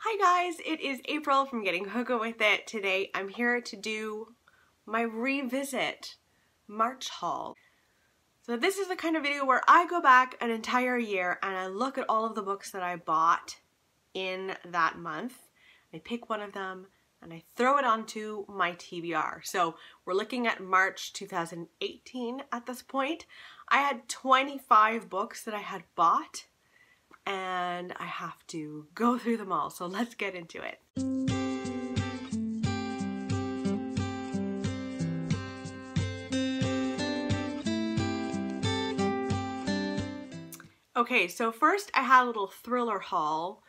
Hi guys, it is April from Getting Hookah With It. Today I'm here to do my revisit March haul. So this is the kind of video where I go back an entire year and I look at all of the books that I bought in that month. I pick one of them and I throw it onto my TBR. So we're looking at March 2018 at this point. I had 25 books that I had bought, and I have to go through them all, so let's get into it. Okay, so first I had a little thriller haul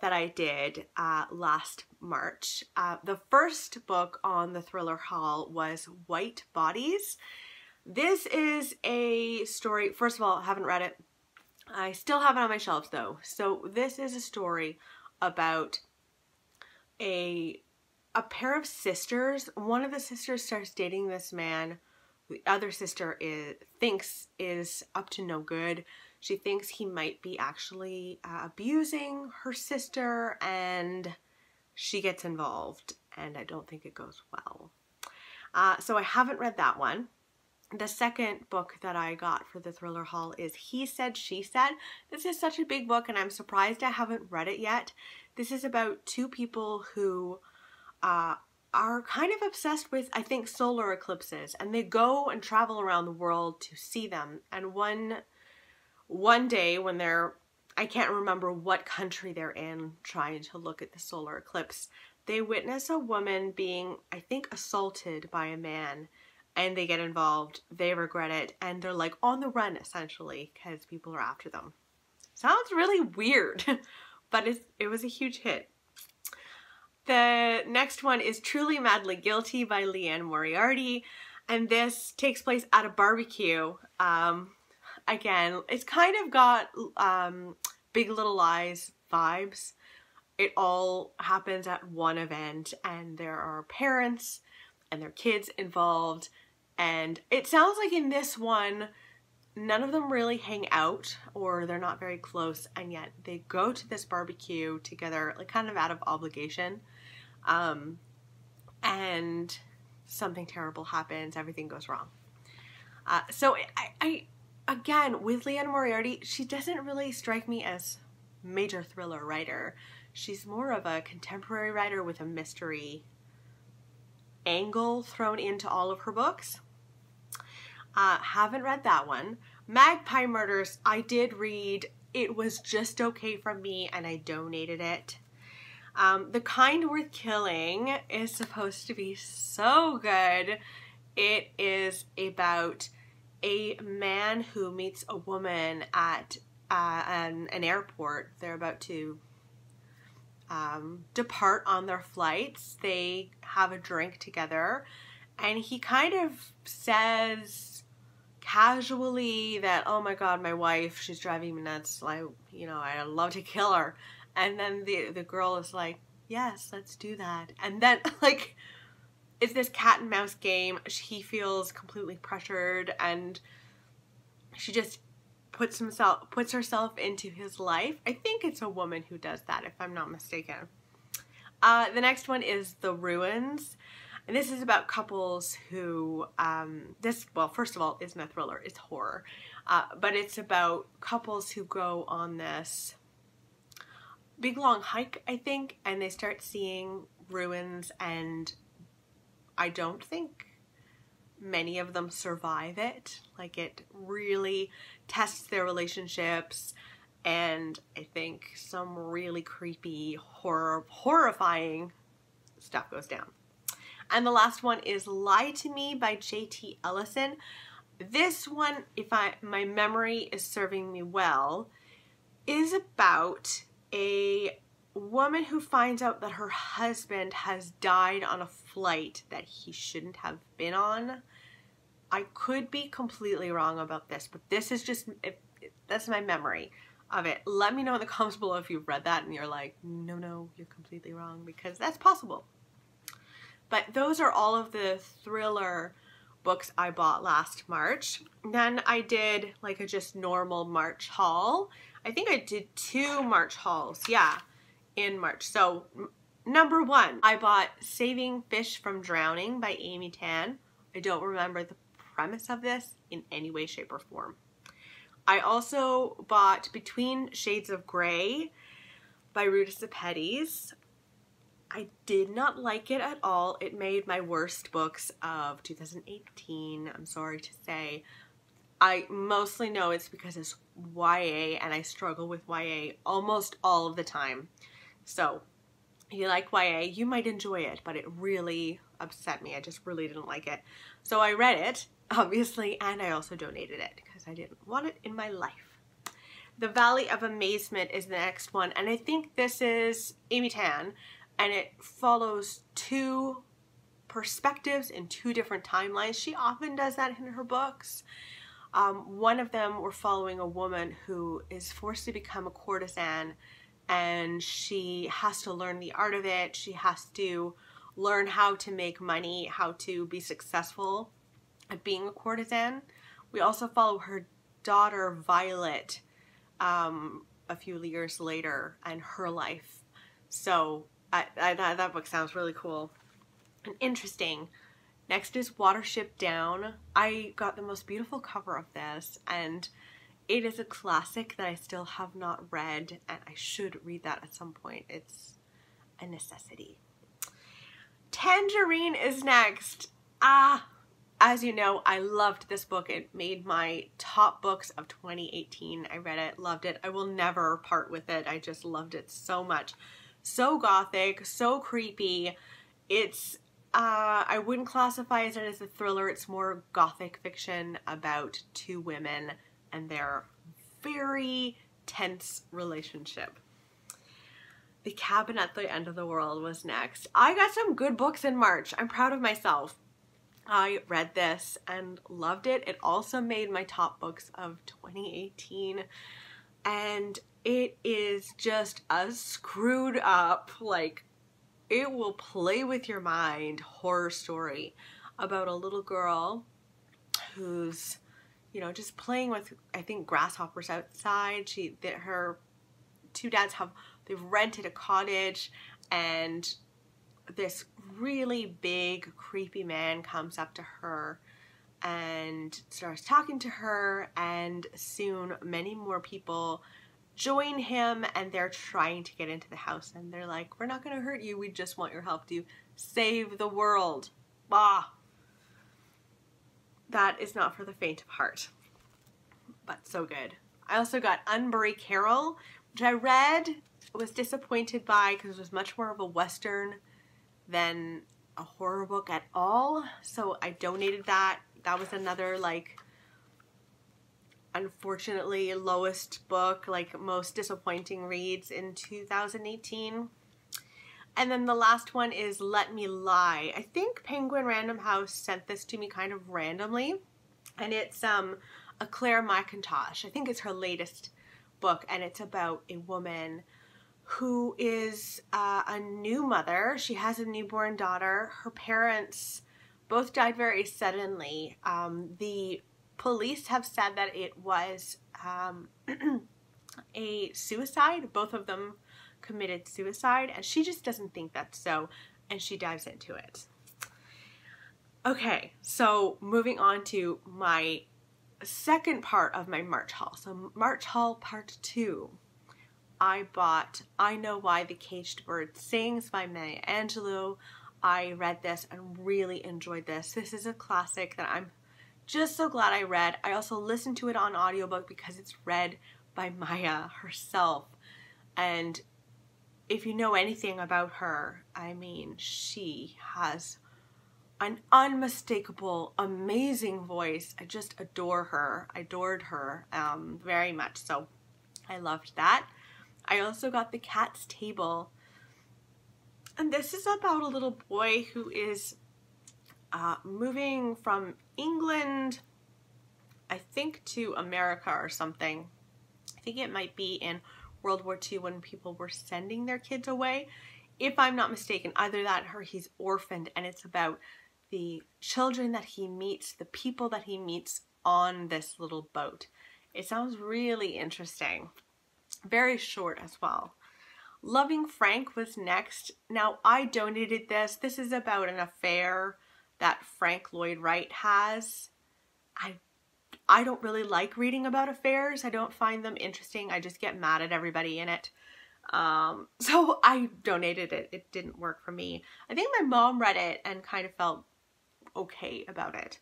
that I did last March. The first book on the thriller haul was White Bodies. This is a story, first of all, I haven't read it. I still have it on my shelves though. So this is a story about a pair of sisters. One of the sisters starts dating this man. The other sister thinks is up to no good. She thinks he might be actually abusing her sister, and she gets involved, and I don't think it goes well. So I haven't read that one. The second book that I got for the thriller haul is He Said, She Said. This is such a big book and I'm surprised I haven't read it yet. This is about two people who are kind of obsessed with, I think, solar eclipses, and they go and travel around the world to see them. And one day when I can't remember what country they're in trying to look at the solar eclipse, they witness a woman being, I think, assaulted by a man. And they get involved, they regret it, and they're like on the run essentially because people are after them. Sounds really weird, but it was a huge hit. The next one is Truly Madly Guilty by Liane Moriarty, and this takes place at a barbecue. Again, it's kind of got Big Little Lies vibes. It all happens at one event and there are parents and their kids involved. And it sounds like in this one, none of them really hang out or they're not very close, and yet they go to this barbecue together, like kind of out of obligation. And something terrible happens, everything goes wrong. So I again, with Liane Moriarty, she doesn't really strike me as major thriller writer. She's more of a contemporary writer with a mystery angle thrown into all of her books. Haven't read that one. Magpie Murders, I did read. It was just okay from me and I donated it. The Kind Worth Killing is supposed to be so good. It is about a man who meets a woman at an airport. They're about to depart on their flights. They have a drink together and he kind of says casually that, oh my god, my wife, she's driving me nuts, I'd love to kill her. And then the girl is like, yes, let's do that. And then like it's this cat and mouse game. He feels completely pressured and she just puts herself into his life. I think it's a woman who does that, if I'm not mistaken. The next one is The Ruins. And this is about couples who, well, first of all, isn't a thriller, it's horror. But it's about couples who go on this big long hike, I think, and they start seeing ruins, and I don't think many of them survive it. Like, it really tests their relationships, and I think some really creepy, horrifying stuff goes down. And the last one is Lie to Me by J.T. Ellison. This one, if my memory is serving me well, is about a woman who finds out that her husband has died on a flight that he shouldn't have been on. I could be completely wrong about this, but this is just, that's my memory of it. Let me know in the comments below if you've read that and you're like, no, you're completely wrong, because that's possible. But those are all of the thriller books I bought last March. Then I did like a just normal March haul. I think I did 2 March hauls, yeah. in March. So number 1, I bought Saving Fish from Drowning by Amy Tan. I don't remember the premise of this in any way, shape, or form. I also bought Between Shades of Grey by Ruta Sepetys. I did not like it at all. It made my worst books of 2018, I'm sorry to say. I mostly know it's because it's YA and I struggle with YA almost all of the time. So if you like YA, you might enjoy it, but it really upset me. I just really didn't like it. So I read it, obviously, and I also donated it because I didn't want it in my life. The Valley of Amazement is the next one, and I think this is Amy Tan, and it follows 2 perspectives in 2 different timelines. She often does that in her books. One of them, we're following a woman who is forced to become a courtesan, and she has to learn the art of it. She has to learn how to make money, how to be successful at being a courtesan. We also follow her daughter, Violet, a few years later, and her life. So that book sounds really cool and interesting. Next is Watership Down. I got the most beautiful cover of this, and it is a classic that I still have not read, and I should read that at some point. It's a necessity. Tangerine is next. As you know, I loved this book. It made my top books of 2018. I read it, loved it. I will never part with it. I just loved it so much. So gothic, so creepy. It's I wouldn't classify it as a thriller. It's more gothic fiction about 2 women and their very tense relationship. The Cabin at the End of the World was next. I got some good books in March. I'm proud of myself. I read this and loved it. It also made my top books of 2018. And it is just a screwed up, like, it will play with your mind horror story about a little girl who's, you know, just playing with, I think, grasshoppers outside. Her 2 dads they've rented a cottage, and this really big creepy man comes up to her and starts talking to her, and soon many more people join him, and they're trying to get into the house, and they're like, we're not going to hurt you, we just want your help to save the world. That is not for the faint of heart, but so good. I also got Unbury Carol, which I read, was disappointed by because it was much more of a Western than a horror book at all, so I donated that. That was another, like, unfortunately lowest book, like most disappointing reads in 2018. And then the last one is Let Me Lie. I think Penguin Random House sent this to me kind of randomly, and it's a Claire McIntosh. I think it's her latest book, and it's about a woman who is a new mother. She has a newborn daughter. Her parents both died very suddenly. The police have said that it was a suicide. Both of them committed suicide, and she just doesn't think that's so, and she dives into it. Okay, so moving on to my second part of my March haul. So March haul part 2. I bought I Know Why the Caged Bird Sings by Maya Angelou. I read this and really enjoyed this. This is a classic that I'm just so glad I read. I also listened to it on audiobook because it's read by Maya herself. And if you know anything about her, I mean, she has an unmistakable, amazing voice. I just adore her. I adored her very much. So I loved that. I also got The Cat's Table. And this is about a little boy who is moving from England, I think, to America or something. I think it might be in World War II when people were sending their kids away. If I'm not mistaken, either that or he's orphaned, and it's about the children that he meets, the people that he meets on this little boat. It sounds really interesting. Very short as well. Loving Frank was next. Now, I donated this. This is about an affair that Frank Lloyd Wright has. I don't really like reading about affairs. I don't find them interesting. I just get mad at everybody in it. So I donated it. It didn't work for me. I think my mom read it and kind of felt okay about it.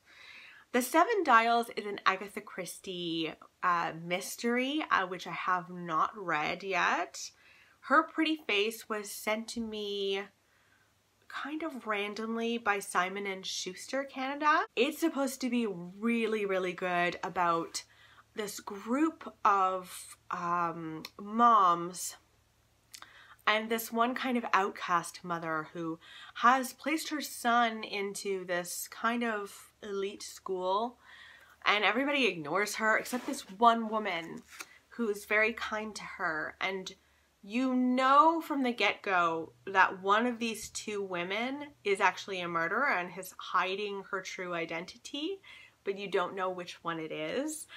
The Seven Dials is an Agatha Christie mystery, which I have not read yet. Her Pretty Face was sent to me kind of randomly by Simon & Schuster Canada. It's supposed to be really, really good about this group of moms and this one kind of outcast mother who has placed her son into this kind of elite school, and everybody ignores her except this one woman who's very kind to her. And you know from the get-go that one of these two women is actually a murderer and is hiding her true identity, but you don't know which one it is.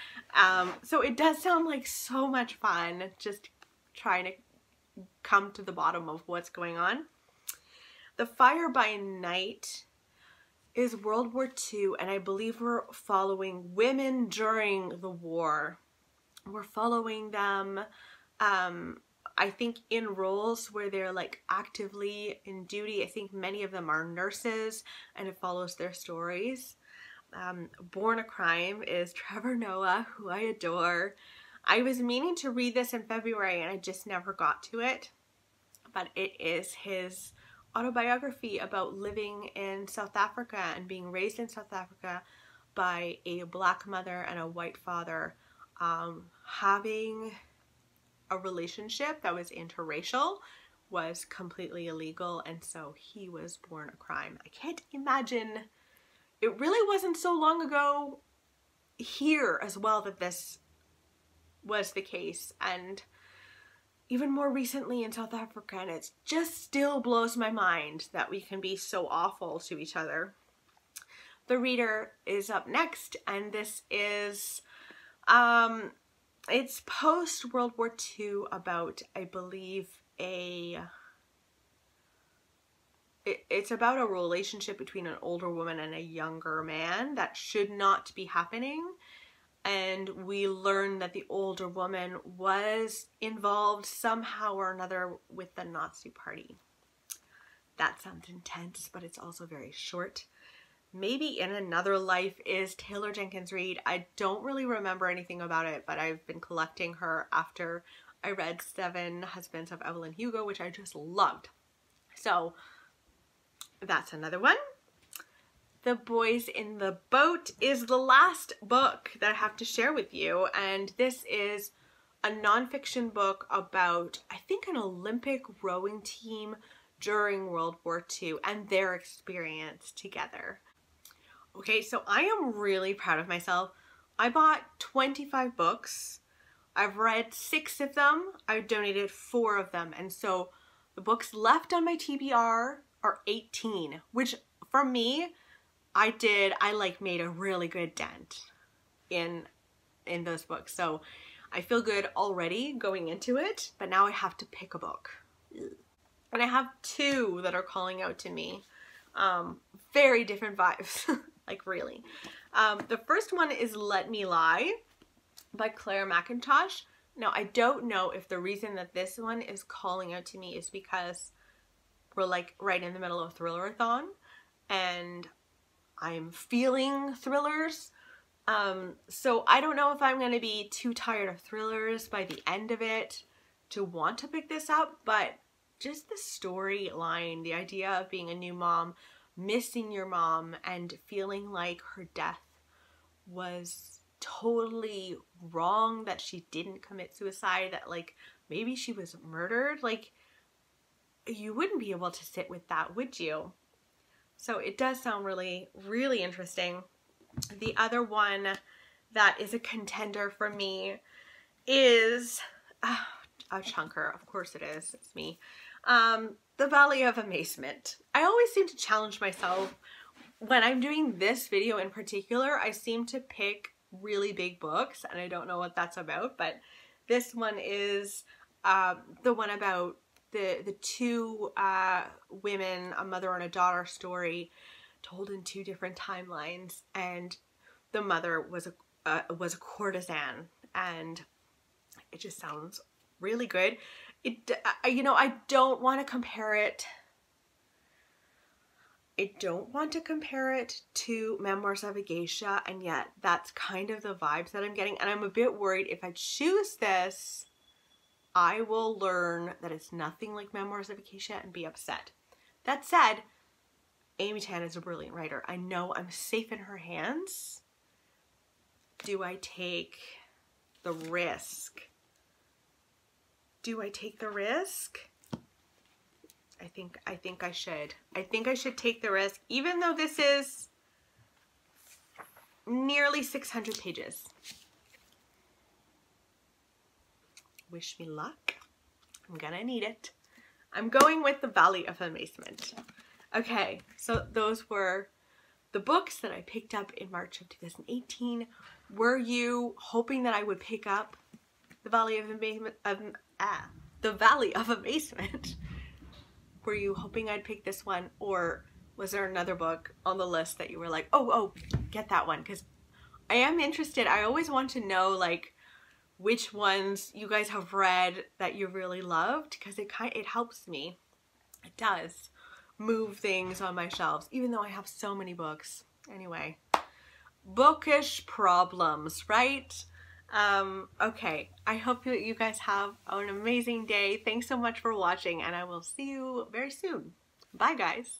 So it does sound like so much fun, just trying to come to the bottom of what's going on. The Fire by Night is World War II, and I believe we're following women during the war. We're following them, I think, in roles where they're like actively in duty. I think many of them are nurses, and it follows their stories. Born a Crime is Trevor Noah, who I adore. I was meaning to read this in February and I just never got to it, but it is his autobiography about living in South Africa and being raised in South Africa by a black mother and a white father, having a relationship that was interracial was completely illegal, and so he was born a crime. I can't imagine, it really wasn't so long ago here as well that this was the case, and even more recently in South Africa, and it just still blows my mind that we can be so awful to each other. The Reader is up next, and this is it's post World War II about, I believe, it's about a relationship between an older woman and a younger man that should not be happening. And we learn that the older woman was involved somehow or another with the Nazi Party. That sounds intense, but it's also very short. Maybe in Another Life is Taylor Jenkins Reid. I don't really remember anything about it, but I've been collecting her after I read Seven Husbands of Evelyn Hugo, which I just loved. So that's another one. The Boys in the Boat is the last book that I have to share with you, and this is a nonfiction book about, I think, an Olympic rowing team during World War II and their experience together. Okay, so I am really proud of myself. I bought 25 books. I've read 6 of them. I've donated 4 of them, and so the books left on my TBR are 18, which for me, I made a really good dent in those books. So I feel good already going into it, but now I have to pick a book. And I have 2 that are calling out to me. Very different vibes, like really. The first one is Let Me Lie by Claire McIntosh. Now, I don't know if the reason that this one is calling out to me is because we're like right in the middle of Thriller-a-thon and I'm feeling thrillers. So I don't know if I'm going to be too tired of thrillers by the end of it to want to pick this up, but just the storyline, the idea of being a new mom, missing your mom, and feeling like her death was totally wrong, that she didn't commit suicide, that like maybe she was murdered. Like, you wouldn't be able to sit with that, would you? So it does sound really, really interesting. The other one that is a contender for me is a chunker. Of course it is. It's me. The Valley of Amazement. I always seem to challenge myself. When I'm doing this video in particular, I seem to pick really big books, and I don't know what that's about, but this one is the one about the two women, a mother and a daughter story, told in two different timelines, and the mother was a courtesan, and it just sounds really good. You know, I don't want to compare it. I don't want to compare it to Memoirs of a Geisha, and yet that's kind of the vibes that I'm getting, and I'm a bit worried if I choose this, I will learn that it's nothing like Memoirs of a Geisha and be upset. That said, Amy Tan is a brilliant writer. I know I'm safe in her hands. Do I take the risk? Do I take the risk? I think I should. I think I should take the risk, even though this is nearly 600 pages. Wish me luck. I'm gonna need it. I'm going with The Valley of Amazement. Okay, so those were the books that I picked up in March of 2018. Were you hoping that I would pick up The Valley of Amazement? The Valley of Amazement. Were you hoping I'd pick this one, or was there another book on the list that you were like, oh, get that one? Because I am interested. I always want to know, like, which ones you guys have read that you really loved, because it helps me. It does move things on my shelves, even though I have so many books. Anyway, bookish problems, right? Okay, I hope that you guys have an amazing day. Thanks so much for watching, and I will see you very soon. Bye, guys.